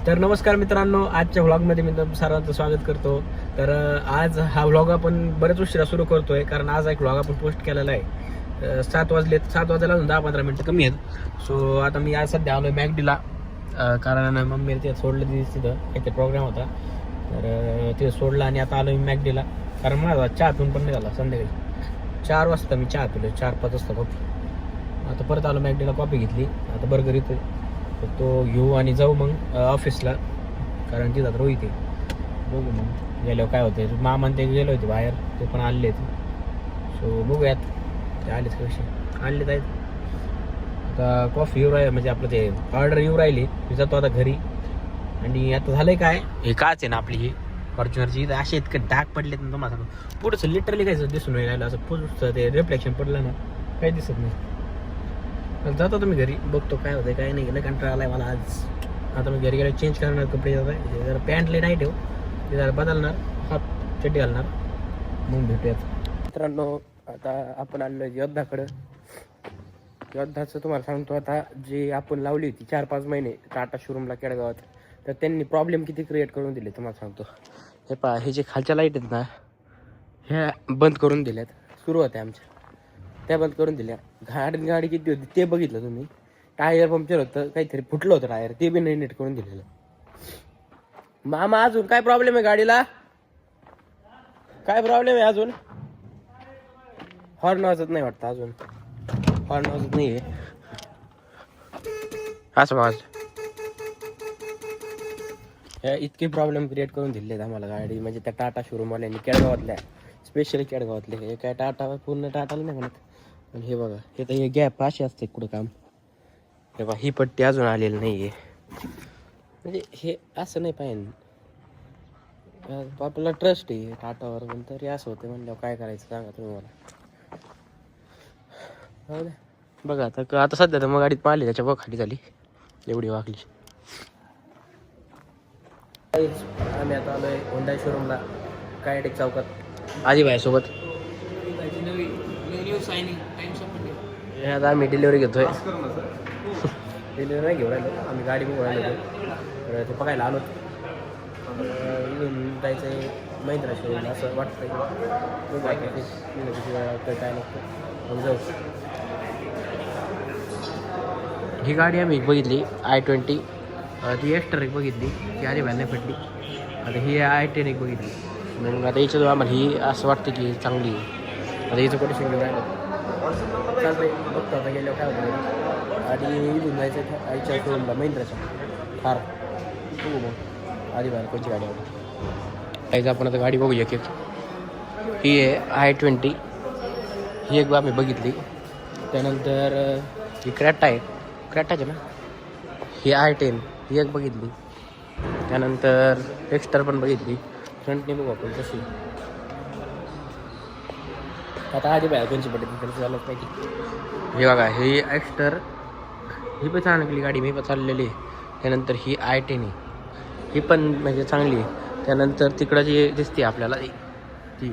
तर नमस्कार मित्रांनो, आजच्या व्लॉगमध्ये मी तुमचं सर्वांचं स्वागत करतो. तर आज हा व्लॉग आपण बरेच उशिरा सुरू करतोय, कारण आज एक व्लॉग आपण पोस्ट केलेला आहे. 7 वाजायला अजून 10-15 मिनटं कमी आहेत. सो आता मी आज सध्या आलो मॅगडीला, कारण मम्मी ते सोडलं तिथं काहीतरी प्रोग्राम होता. तर ते सोडलं आणि आता आलो मी मॅगडीला, कारण माझा चहा पिऊन पण नाही झाला. संध्याकाळी 4 वाजता मी चहा पिलो, 4-5 वाजता कॉफी. आता परत आलो मॅगडीला, कॉफी घेतली. आता बर्गर इथे तो घेऊ आणि जाऊ मग ऑफिसला, कारण तिथं रोहित आहे. बघू मग गेल्यावर काय होते. मामा ते गेले होते बाहेर, ते पण आले आहेत. सो बघूयात ते आलेच कसे आणलेत आहेत. आता कॉफी येऊ राहिली, म्हणजे आपलं ते ऑर्डर येऊ राहिली. मी जातो आता घरी. आणि आता झालंय काय, हे काच आहे ना आपली ही फॉर्च्युनरची, असे इतके डाग पडलेत ना तुम्हाला सांगतो. पुढचं लिटरली काय दिसून राहिलं, असं पुढचं ते रिफ्लेक्शन पडलं ना, काही दिसत नाही. जातो तुम्ही घरी, बघतो काय होतं काय नाही. गेलं कंटाळा आलाय मला आज. आता मी घरी गेलो, चेंज करणार कपडे. जरा पॅन्ट लई नाही ठेव, ते जरा बदलणार, हाफ चड्डी घालणार, मग भेटूयात. मित्रांनो, आता आपण आलो योद्धाकडं. योद्धाचं तुम्हाला सांगतो, आता जे आपण लावली होती 4-5 महिने टाटा शोरूमला केडगावात, तर त्यांनी प्रॉब्लेम किती क्रिएट करून दिले तुम्हाला सांगतो. हे पहा, हे जे खालच्या लाईट आहेत ना, ह्या बंद करून दिल्यात. सुरू होत्या आमच्या, त्या बंद करून दिल्या. गाडी किती होती ते बघितलं तुम्ही. टायर पंक्चर होतं, काहीतरी फुटलं होतं टायर, ते बी नाही नीट करून दिलेलं. मामा अजून काय प्रॉब्लेम आहे गाडीला? काय प्रॉब्लेम आहे अजून? हॉर्न वाजत नाही वाटतं अजून, हॉर्न वाजत नाही आहे. असं वाज इतके प्रॉब्लेम क्रिएट करून दिले आम्हाला गाडी, म्हणजे त्या टाटा शोरूमवाल्यांनी केडगावातल्या, स्पेशली केडगावातले. हे काय टाटा पूर्ण टाटाला नाही म्हणत. पण हे बघा, हे तर हे गॅप असे असते कुठं काम. हे बघा, ही पट्टी अजून आलेली नाही आहे. म्हणजे हे असं नाही पाहिजे. आपल्याला ट्रस्ट आहे टाटावर, पण तरी असं होतं म्हणल्यावर काय करायचं सांगा तुम्ही मला. हो ना, बघा आता सध्या तर मग गाडीत पाहिली, त्याच्या बघ खाली झाली एवढी वाकली. आम्ही आता आलोय होंडा शोरूमला, कायटेक चौकात, आजीबाईसोबत. आता आम्ही डिलिव्हरी घेतोय. डिलिव्हरी नाही घेऊन राहिलो आम्ही, गाडी बघून राहिलो. तर ते बघायला आलो. इथून जायचं आहे महिंद्रा शोरूमला असं वाटतं. काय नको जाऊ. ही गाडी आम्ही बघितली i20, ती एक्स्ट्रा एक बघितली, ती आधी नाही पडली. आता ही i10 एक बघितली. मग आता याच्यात आम्हाला ही असं वाटतं की चांगली आहे. आता हिचं कोटेशन घेऊन राहिलं, चालतंय. बघतो आता गेल्यावर काय होतं. आणि इथून जायचं आईच्या शोरूमला, महिंद्राच्या फार. बघू मग आधी बाहेर कोणची गाडी आवडते. काहीच आपण आता गाडी बघूया की. ही आहे i20, ही एक आम्ही बघितली. त्यानंतर ही क्रॅटा आहे, क्रॅटाचे ना. ही i10 ही एक बघितली. त्यानंतर एक्स्टर पण बघितली. फ्रंटने बघू आपण कशी. आता आधी बाहेर कोणची पडते त्यांचं झालं पाहिजे. हे बघा, ही एक्स्टर, ही पण चांगली गाडी, मी पण चाललेली. त्यानंतर ही i10 आहे, ही पण म्हणजे चांगली आहे. त्यानंतर तिकडं जी दिसते आपल्याला ती,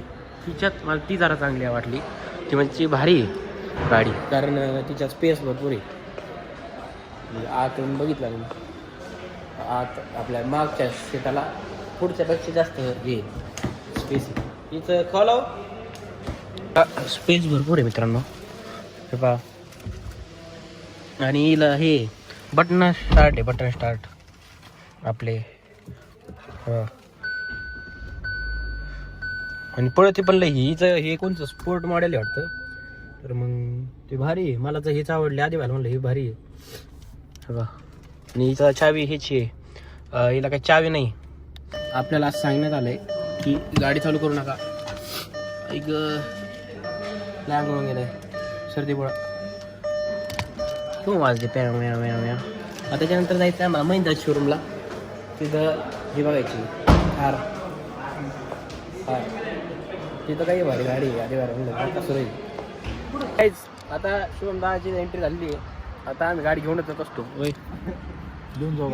तिच्यात मला ती जरा चांगली वाटली. ती म्हणजे भारी आहे गाडी, कारण तिच्यात स्पेस भरपूर आहे. आतून बघितलं मी, आत आपल्या मागच्या सीटाला पुढच्यापेक्षा जास्त हे स्पेस आहे. तिचं खोलाव स्पेस भरपूर आहे मित्रांनो, हे पहा. आणि हिला हे बटन स्टार्ट आहे, बटन स्टार्ट आपले. हां, आणि पळते पण लई. हिचं हे कोणतं स्पोर्ट मॉडेल आहे वाटतं. तर मग ते भारी आहे. मला तर हेच आवडले. आधी व्हायला म्हणलं हे भारी आहे, हे बघा. आणि हिचा चावी ह्याची आहे, हिला काही चावी नाही. आपल्याला असं सांगण्यात आलं आहे की गाडी चालू करू नका. एक लॅग म्हणून गेलं आहे सर्दीमुळं, तू वाजले प्या म्या म्या म्या. आता त्याच्यानंतर जायचं आहे महिंद्रा शोरूमला. तिथं ही बघायची थार, तिथं काही भारी गाडी आहे. आधी भारी म्हणलं कसं राहील काहीच. आता शुभम दाची एंट्री झाली आहे. आता आम्ही गाडी घेऊनच जात असतो. घेऊन जाऊ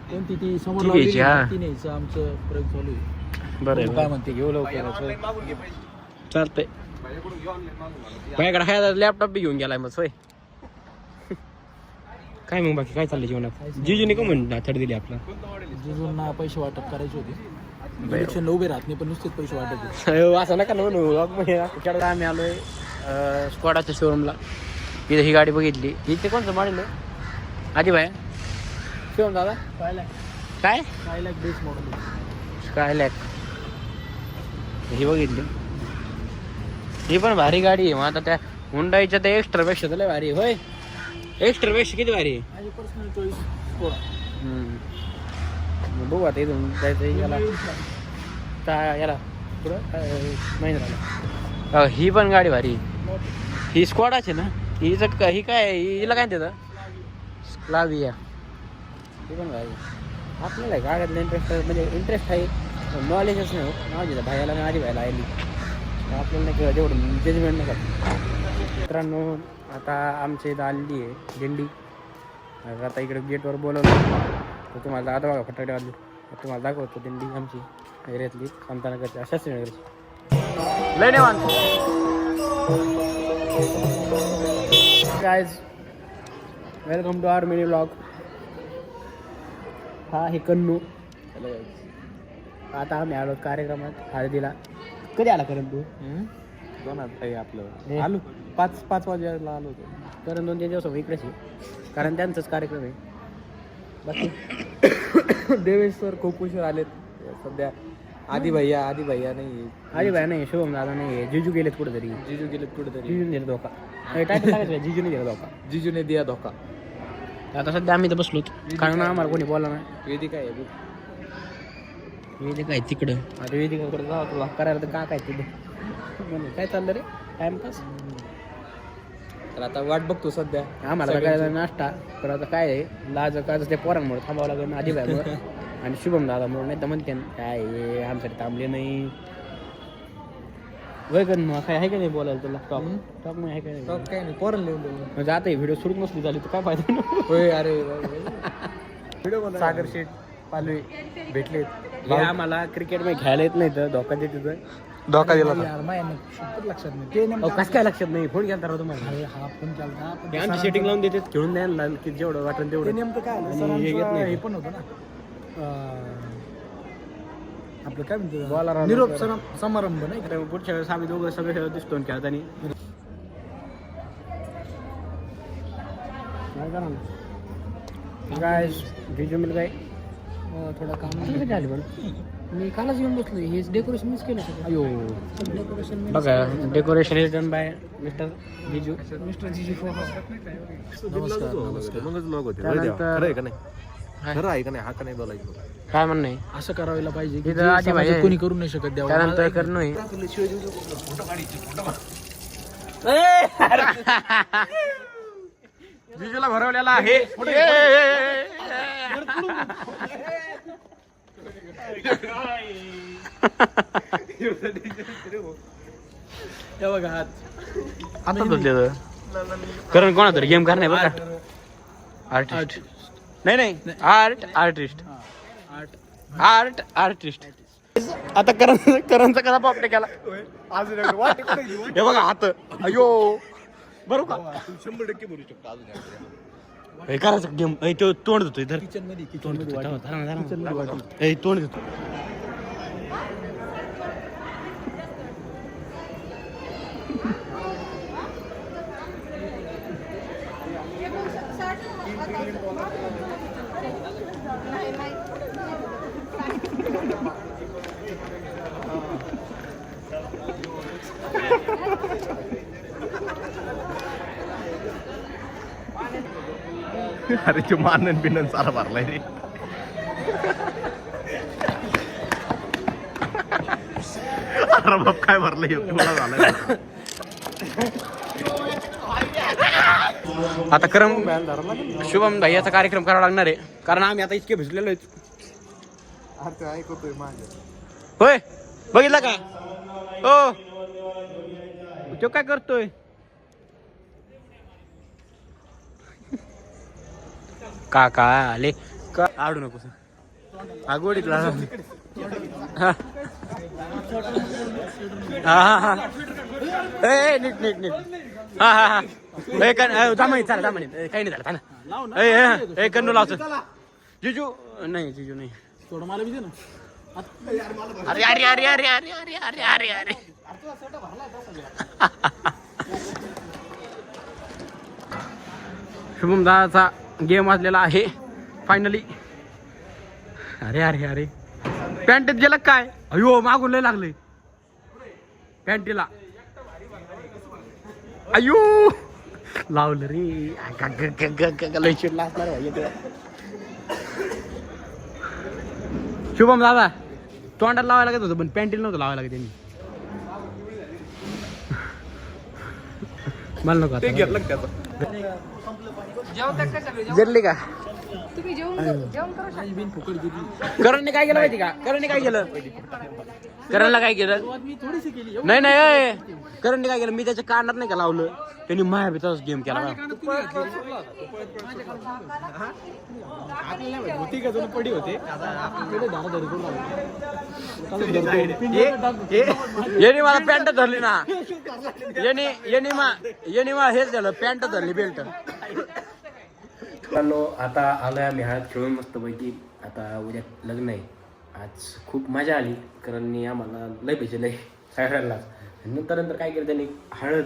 कोणती ती समोर आमचं प्रयोग चालू आहे. बरं काय म्हणते, घेऊ लवकर. चालतंय. माझ्याकडे आहे लॅपटॉप बी घेऊन गेलाय मग सोय. काय मग बाकी काय चाललंय जीवनात? जिजूने का म्हणून थर्ड दिली आपला? जिजूंना पैसे वाटप करायचे होते. इलेक्शनला उभे राहत नाही पण नुसतेच पैसे वाटप. असं नका म्हणू. आम्ही आलोय स्कॉडाच्या शोरूमला. इथे ही गाडी बघितली. इथे कोणतं मॉडेल आहे आधी भाई? शिवम दादा काय काय बेस मॉडेल स्कायलॅक ही बघितली. ही पण भारी गाडी आहे. मग आता त्या हुंडाईच्या त्या एक्स्ट्रा पेक्षा तर लय भारी आहे. होय एक्स्ट्रा पेक्षा किती भारी आहे? माझी पर्सनल चॉईस. मग बघू आता इथून जायचं याला पुढं महिंद्राला. ही पण गाडी भारी. ही स्क्वॉडाची ना? हिचं ही काय हिला काय देतं स्क्लाविया. ही पण भारी. आपल्याला गाड्यातलं इंटरेस्ट म्हणजे इंटरेस्ट आहे, नॉलेजच नाही हो. माझी भायला आणि माझी भायला आली आपल्याला नाही किंवा तेवढं जजमेंट नाही करत. मित्रांनो आता आमच्या इथं आलेली आहे दिंडी. आता इकडे गेटवर बोलवलं तर तुम्हाला आता बघा फटाकडे वाजले तुम्हाला दाखवतो दिंडी आमची एरियातली संतानगरची शास्त्रीनगरची. लय नाही मानतो guys. Welcome to our mini vlog. हा हे कन्नू. आता आम्ही आलो कार्यक्रमात हळदीला. कधी आला करण तू? आपलं आलो 5 वाजेला आलो होतो. करण 2-3 दिवस इकडेच आहे कारण त्यांचाच कार्यक्रम आहे. बाकी देवेश सर खूप उशीर आलेत सध्या. आधी भैया नाही. आधी भाई नाही, शुभम दादा नाही, जिजू गेलेत कुठेतरी. जिजू गेलेत कुठेतरी. जिजूने दिला धोका. टायटल टाकायचं जिजूने दिला धोका. जिजूने दिया धोका. आता सध्या आम्ही तर बसलोत कारण आम्हाला कोणी बोला नाही. वेदिका आहे बघ. वेदिका आहे तिकडं. आता वेदिकाकडे जावं तुला करायला तर काय तिथे म्हणे काय चाललं रे टाइमपास. तर आता वाट बघतो सध्या. आम्हाला करायला नाश्ता तर आता काय आहे लाज काज ते पोरांमुळे थांबावं लागेल आधी भाईमुळे आणि शुभम दादामुळे. नाही तर म्हणते काय हे आमच्याकडे थांबले नाही. वय कर मग काय आहे का नाही बोलायला तुला टॉप टॉप मग आहे का नाही? काय नाही पोरण लिहून देऊ म्हणजे आता व्हिडिओ सुरूच नसली झाली तर काय फायदा. होय. अरे व्हिडिओ सागर शेठ पालवे भेटलेत. हे आम्हाला क्रिकेट मध्ये खेळायला येत नाही तर धोका देत तिथं. धोका दिला लक्षात नाही ते कसं काय लक्षात नाही? फोन केला तुम्हाला? हा फोन केला. आमची सेटिंग लावून देतात खेळून द्यायला की जेवढं वाटेल तेवढं. नेमकं काय हे घेत नाही. हे पण होतं ना आपलं काय बोला म्हणतो निरोप समारंभ नाही. तर पुढच्या वेळेस आम्ही दोघं सगळे खेळत दिसतो खेळताना. काय जिजू मिल काय थोडं काम झालं पण मी कालच येऊन बसलो. हे डेकोरेशन मिस केलं सगळं. अयो डेकोरेशन बघा decoration is done by mister Jiju. Mister Jiji खरं आहे का नाही हा का नाही बोलायचं. काय म्हणणं आहे? असं करायला पाहिजे की तिथं आधी भाई आहे. कोणी करू नाही शकत. द्यावं त्यानंतर करणं आहे. जिजूला भरवलेला आहे. हे बघा हात आता धुतले तर करण कोणा तरी गेम करणार बघा. आर्टिस्ट नाही आर्टिस्ट आर्टिस्ट. आता करणचा कसा पॉपटे केला हे बघा हात. अयो बरोबर का 100% बोलू शकतो अजून. हे करायचं गेम. तो तोंड देतोय धर. किचन मध्ये तोंड देतोय वाटी. तोंड देतो. अरे ते मानन बिनन सारा भरलाय रे. अरे बाप काय भरलंय तुला झालं. आता करम शुभम भैयाचा कार्यक्रम करावा लागणार आहे कारण आम्ही आता इतके भिजलेलो आहेत. अरे ऐकतोय माझ्या. होय बघितला का? हो तो काय करतोय? काका आले का आडू नको हा गोडीतला हा हा ए नीट नीट नीट हा हा हा जामाई चला जामाई काही नाही झालं ना ए कन्नू लावतो जिजू नाही थोडं मला बी दे ना अरे अरे अरे अरे अरे अरे अरे अरे अरे शुभम दादाचा गेम वाजलेला आहे फायनली. अरे अरे अरे पॅन्टीत गेलं काय अयो मागून लय लागले पॅन्टीला अयो लावलं रे लय चिडला असणार भाई. शुभम दादा तोंडाला लावायला लागत होतं पण पॅन्टीला नव्हतं लावायला लागत त्यांनी. मला नको ते घेतलं का त्याचं जिरली का तुम्ही जेवण करा. बिन फुकट दिली करणने काय केलं माहिती का करणने काय केलं करणला काय केलं मी थोडीशी केली नाही करणने काय केलं मी त्याच्या कानात नाही का लावलं त्यांनी माया भीतच गेम केला होती का जण पडी होते येणे मला पॅन्ट धरली ना येणे मला हेच झालं पॅन्ट धरली बेल्ट. चाललो आता आलोय आम्ही हळद खेळून मस्त पैकी. आता उद्या लग्न आहे. आज खूप मजा आली कारण आम्हाला लय भेटले सगळ्यांना. नंतर काय केलं त्यांनी हळद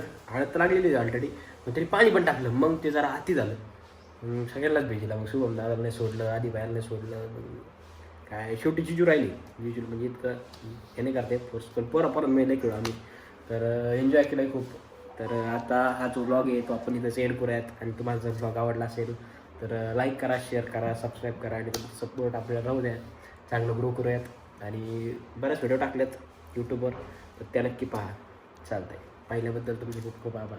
तर लागलेली ऑलरेडी पण तरी पाणी पण टाकलं मग ते जरा अति झालं सगळ्यांनाच भेटला. मग शुभम दादाला नाही सोडलं आधी बाहेर नाही सोडलं काय शेवटी जिजू राहिली. जिजू म्हणजे इतकं हे नाही करते फोर्स पण परत मी नाही खेळू आम्ही तर एन्जॉय केलं खूप. तर आता हा जो ब्लॉग आहे तो आपण इथं सेंड करूयात आणि तुम्हाला जर ब्लॉग आवडला असेल तर लाईक करा शेअर करा सबस्क्राईब करा आणि सपोर्ट आपल्याला राहू द्या. चांगलं ग्रो करूयात आणि बरेच व्हिडिओ टाकलेत यूट्यूबवर तर त्या नक्की पहा. चालतंय पाहिल्याबद्दल तुमचे खूप खूप आभार.